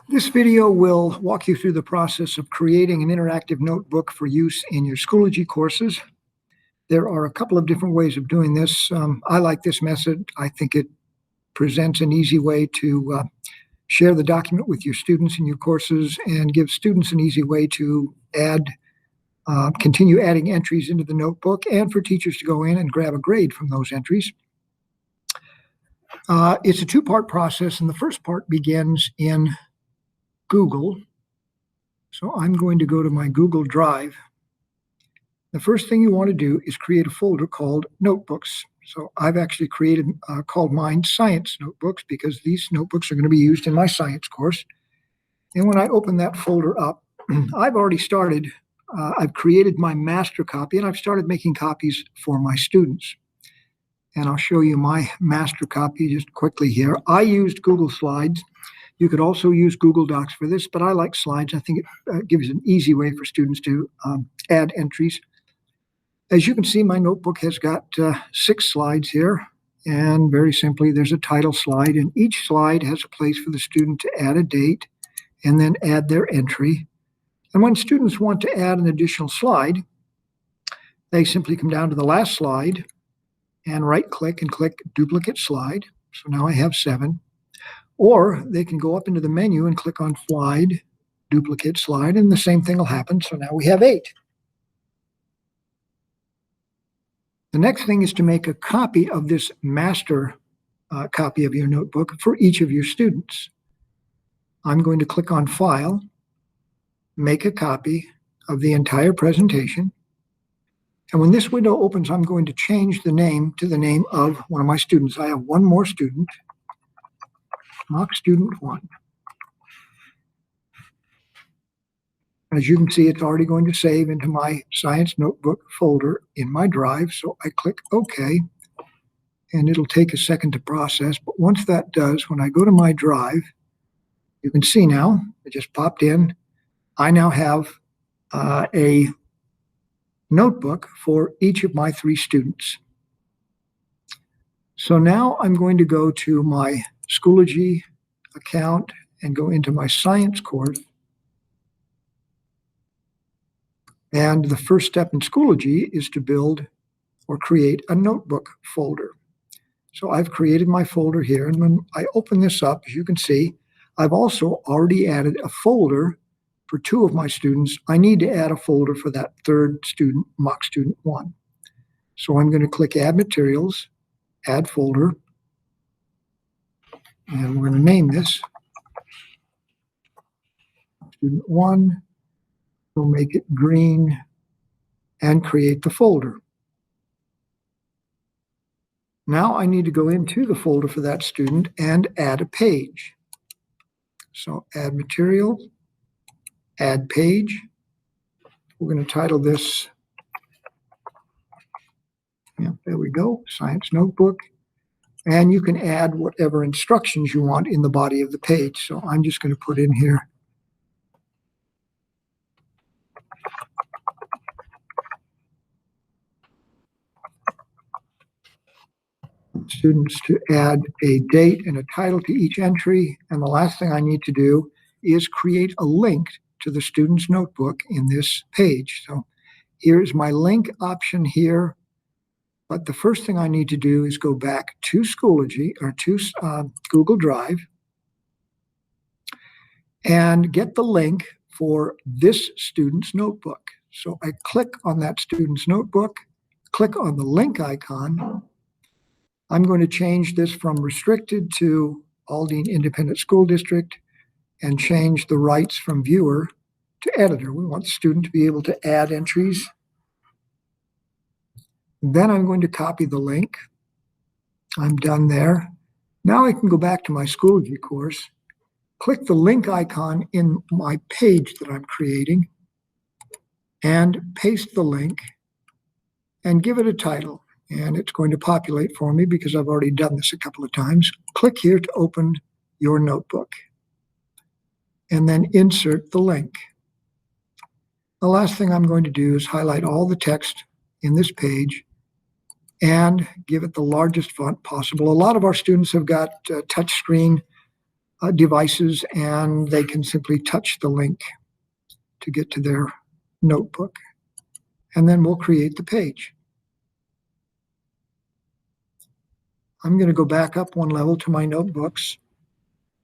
This video will walk you through the process of creating an interactive notebook for use in your Schoology courses. There are a couple of different ways of doing this. I like this method. I think it presents an easy way to share the document with your students in your courses and give students an easy way to continue adding entries into the notebook and for teachers to go in and grab a grade from those entries. It's a two-part process, and the first part begins in Google. So I'm going to go to my Google Drive. The first thing you want to do is create a folder called Notebooks. So I've actually called mine Science Notebooks because these notebooks are going to be used in my science course. And when I open that folder up, I've already started, I've created my master copy and I've started making copies for my students. And I'll show you my master copy just quickly here. I used Google Slides. You could also use Google Docs for this, but I like slides. I think it gives an easy way for students to add entries. As you can see, my notebook has got 6 slides here, and very simply, there's a title slide, and each slide has a place for the student to add a date and then add their entry. And when students want to add an additional slide, they simply come down to the last slide and right-click and click Duplicate Slide. So now I have 7. Or they can go up into the menu and click on Slide, Duplicate Slide, and the same thing will happen. So now we have 8. The next thing is to make a copy of this master copy of your notebook for each of your students. I'm going to click on File, Make a Copy of the entire presentation. And when this window opens, I'm going to change the name to the name of one of my students. I have one more student. Mock Student 1. As you can see, it's already going to save into my Science Notebook folder in my Drive, so I click OK, and it'll take a second to process. But once that does, when I go to my Drive, you can see now, it just popped in, I now have a notebook for each of my 3 students. So now I'm going to go to my Schoology account and go into my science course. And the first step in Schoology is to build or create a notebook folder. So I've created my folder here, and when I open this up, as you can see, I've also already added a folder for 2 of my students. I need to add a folder for that 3rd student, Mock Student 1. So I'm going to click Add Materials, Add Folder, and we're going to name this Student 1. We'll make it green and create the folder. Now I need to go into the folder for that student and add a page. So Add Material, Add Page. We're going to title this, there we go, Science Notebook. And you can add whatever instructions you want in the body of the page. So I'm just going to put in here students to add a date and a title to each entry. And the last thing I need to do is create a link to the student's notebook in this page. So here's my link option here. But the first thing I need to do is go back to Schoology or to Google Drive and get the link for this student's notebook. So I click on that student's notebook, click on the link icon. I'm going to change this from restricted to Aldine Independent School District and change the rights from viewer to editor. We want the student to be able to add entries. Then I'm going to copy the link. I'm done there. Now I can go back to my Schoology course, click the link icon in my page that I'm creating, and paste the link and give it a title. And it's going to populate for me because I've already done this a couple of times. Click here to open your notebook and then insert the link. The last thing I'm going to do is highlight all the text in this page and give it the largest font possible. A lot of our students have got touch screen devices, and they can simply touch the link to get to their notebook. And then we'll create the page. I'm going to go back up one level to my notebooks.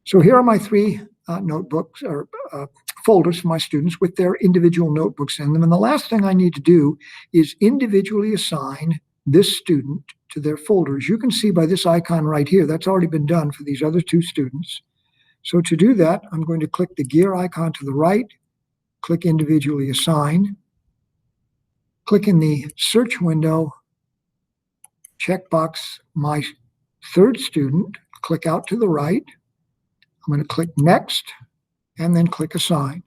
So here are my three notebooks or folders for my students with their individual notebooks in them. And the last thing I need to do is individually assign this student to their folders. You can see by this icon right here, that's already been done for these other two students. So to do that, I'm going to click the gear icon to the right, click individually assign, click in the search window, checkbox my third student, click out to the right. I'm going to click next and then click assign.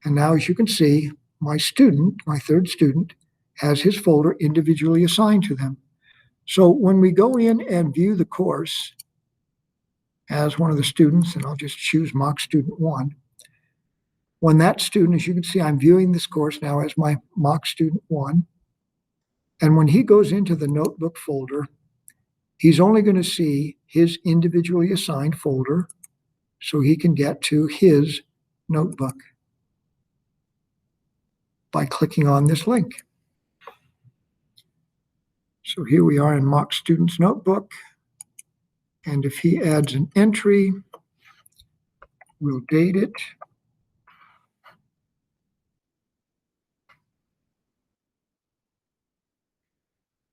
And now, as you can see, my student, my third student, has his folder individually assigned to them. So when we go in and view the course as one of the students, and I'll just choose mock student 1, when that student, as you can see, I'm viewing this course now as my mock student 1, and when he goes into the notebook folder, he's only going to see his individually assigned folder so he can get to his notebook by clicking on this link. So here we are in mock student's notebook. And if he adds an entry, we'll date it.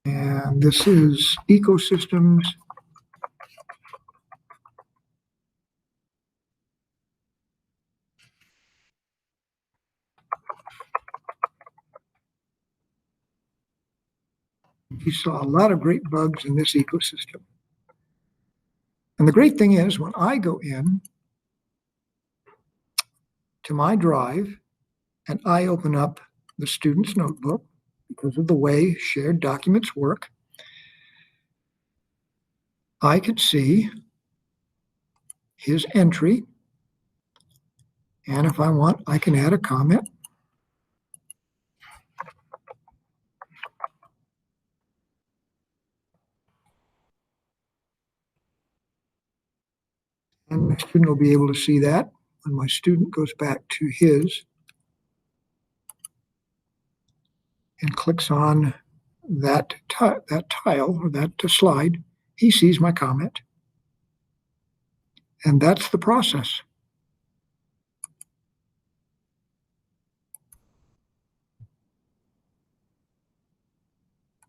And this is ecosystems. He saw a lot of great bugs in this ecosystem. And the great thing is, when I go in to my drive and I open up the student's notebook, because of the way shared documents work, I could see his entry. And if I want, I can add a comment. And my student will be able to see that when my student goes back to his and clicks on that tile or that slide, he sees my comment. And that's the process.